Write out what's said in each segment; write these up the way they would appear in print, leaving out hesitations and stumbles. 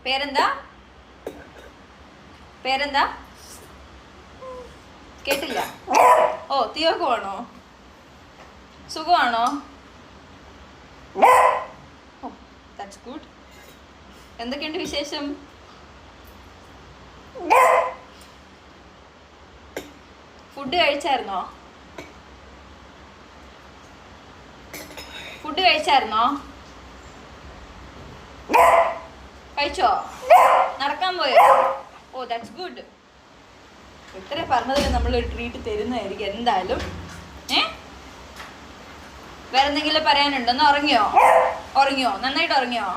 പേരെന്താ? പേരെന്താ? കേട്ടില്ല. ഓ തിയോക്ക് ആണോ? സുഖമാണോ? Oh that's good. എന്തൊക്കെയുണ്ട് വിശേഷം? ഫുഡ് കഴിച്ചായിരുന്നോ? ഫുഡ് കഴിച്ചായിരുന്നോ? കഴിച്ചോ? നടക്കാൻ പോയോ? Oh that's good. ഇത്ര പറഞ്ഞതിന് നമ്മൾ ട്രീറ്റ് തരുന്നതായിരിക്കും എന്തായാലും. വേറെ എന്തെങ്കിലും പറയാനുണ്ടോ? ഒന്ന് ഉറങ്ങിയോ? ഉറങ്ങിയോ? നന്നായിട്ട് ഉറങ്ങിയോ?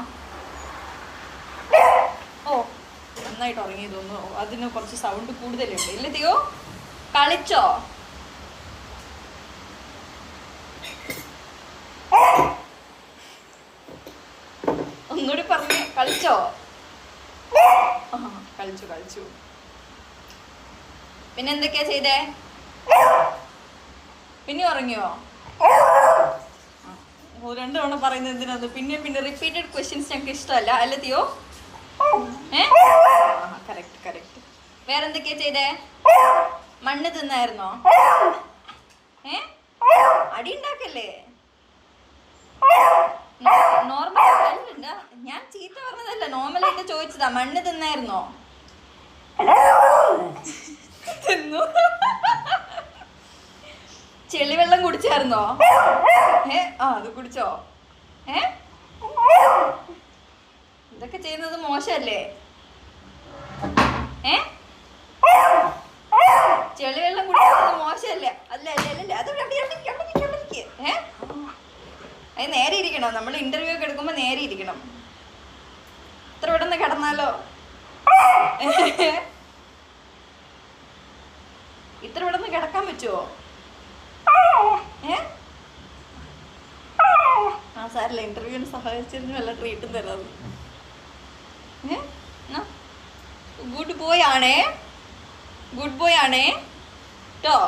ഓ നന്നായിട്ട് ഉറങ്ങി തോന്നുന്നു. അതിന് കുറച്ച് സൗണ്ട് കൂടുതലുണ്ട് ഇല്ല തിയോ? കളിച്ചോ? ഒന്നുകൂടി പറഞ്ഞേ. കളിച്ചോ? ആ കളിച്ചു കളിച്ചു. പിന്നെ എന്തൊക്കെയാ ചെയ്തേ? പിന്നെ ഉറങ്ങിയോ? രണ്ടു തവണ പറയുന്നത് എന്തിനാ? പിന്നെ പിന്നെ റിപ്പീറ്റഡ് ക്വസ്റ്റ്യൻസ് ഞങ്ങൾക്ക് ഇഷ്ടമല്ല അല്ലേ തിയോ? Correct correct. വേറെന്തൊക്കെയാ ചെയ്തേ? മണ്ണ് തിന്നായിരുന്നോ? അടി ഉണ്ടാക്കല്ലേ. നോർമൽ അല്ല, ഞാൻ ചീത്ത പറഞ്ഞതല്ല, നോർമലായിട്ട് ചോദിച്ചതാ. മണ്ണ് തിന്നായിരുന്നോ? തിന്നു. ചെളിവെള്ളം കുടിച്ചായിരുന്നോ? അത് കുടിച്ചോ? ഇതൊക്കെ ചെയ്യുന്നത് മോശല്ലേ? ചെളിവെള്ളം കുടിക്കുന്നത് മോശല്ലേ? അല്ല അല്ല അല്ല അത് അത് നേരെ ഇരിക്കണം. നമ്മൾ ഇന്റർവ്യൂ ഒക്കെ എടുക്കുമ്പോ നേരെ ഇരിക്കണം. ഇത്ര പെട്ടെന്ന് കിടന്നാലോ? ഇത്ര പെട്ടെന്ന് കിടക്കാൻ പറ്റുമോ? ആ സാറില്ല, ഇന്റർവ്യൂവിന് സഹായിച്ചിരുന്നു വല്ല ട്രീറ്റും തരാം. ഗുഡ് ബോയ് ആണേ, ഗുഡ് ബോയ് ആണേ കേട്ടോ.